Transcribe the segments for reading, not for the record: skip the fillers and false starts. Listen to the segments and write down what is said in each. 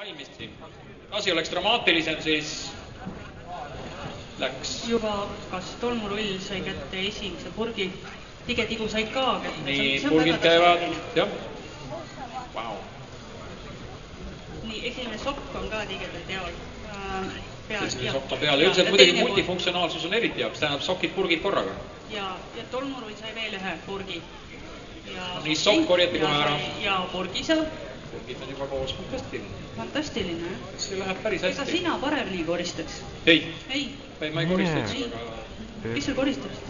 valmis siin. Asi oleks dramaatilisem, siis läks. Juba kas tolmurull sai kätte esimese purgi, Tigetigu sai ka kätte. Nii, purgid käivad, jah. Vau. Nii, esimene sokk on ka Tigedel teol. Esimene sokk on peal. Üldiselt muidugi multifunktsionaalsus on eriti jaoks, tähendab sokid, purgid korraga. Ja tolmurull sai veel ühe purgi. Nii, sokk korjati kohe ära. Ja purgisa. Purgid on juba koos, fantastiline. Fantastiline, jah? See läheb päris hästi. Ega sina paremini koristaks? Ei. Ei? Ma ei koristaks. Kes sul koristaks?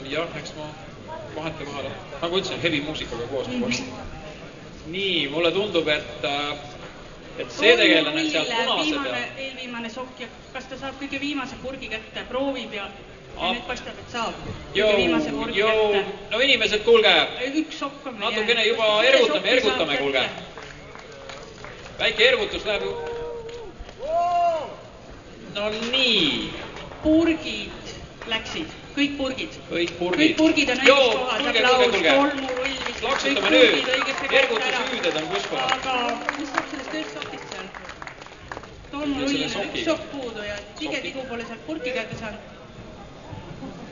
Jah, eks ma vahete vahele. Nagu ütlesin, heavy muusikaga koos ma koristaks. Nii, mulle tundub, et see tegelane seal punase peal. Eelviimane sokk ja kas ta saab kõige viimase purgi kätte, proovib ja nüüd paistab, et saab. No inimesed, kuulge, üks sokk on natukene juba ergutame, kuulge. Väike ergutus läheb ju. No nii. Purgid läksid, kõik purgid. Kõik purgid on õiges kohas, aplaus, tolmurull. Laksutame nüüd, ergutusüüded on kus kohas. Aga mis saab sellest ühest sokist seal? Tolmurull on üks sokk puudu ja Tigetigu pole sealt purgi kätte saanud.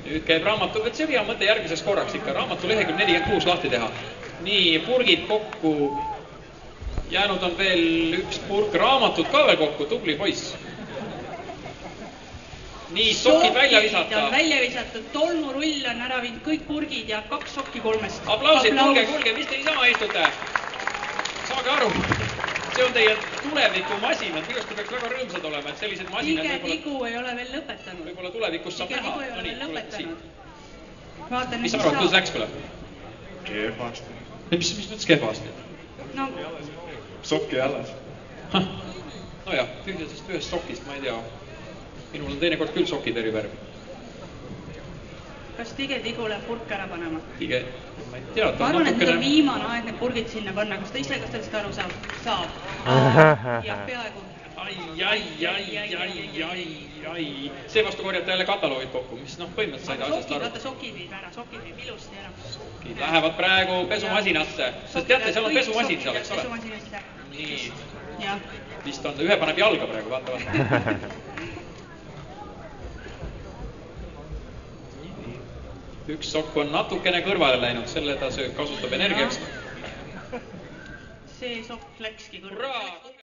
Nüüd käib raamatu, see on hea mõte järgmiseks korraks ikka, raamatu lehekülg 46 lahti teha. Nii, purgid kokku, jäänud on veel üks purg, raamatut ka veel kokku, tubli poiss. Nii, sokid välja visata. Sokid on välja visatud, tolmurull on ära viinud kõik purgid ja 2 sokki 3. Aplausid, kuulge, mis te niisama istute? Saage aru, see on teie tuleviku masinad, millest te peaks väga rõõmsad olema, et sellised masinad Tigetigu ei ole veel lõpetanud. Võib-olla tulevikus saab näha. Tigetigu ei ole veel lõpetanud. Mis arvad, kuidas läks pole? Kehvasti. Mis mõttes kehvasti? No. Sokki alles. No jah, tühjasest ühest sokist, ma ei tea. Minul on teinekord küll sokid eri värvi. Kas Tigetigu läheb purk ära panema? Ma ei tea, ma arvan, et nüüd on viimane aeg need purgid sinna panna. Kas ta ise, kas ta lihtsalt aru saab? Saab. Ja peaaegu. Ai. Seevastu korjate jälle kataloogid kokku, mis põhimõtteliselt said asjast aru. Vaata, sokid viib ära, sokid viib ilusti ära. Sokid lähevad praegu pesumasinasse. Sest teate, seal on pesumasin seal, eks ole? Pesumasinasse. Nii. Vist on, ühe paneb jalga praegu, vaata. Üks sokk on natukene kõrvale läinud, selle ta kasutab energiaks. See sokk läkski kõrvale.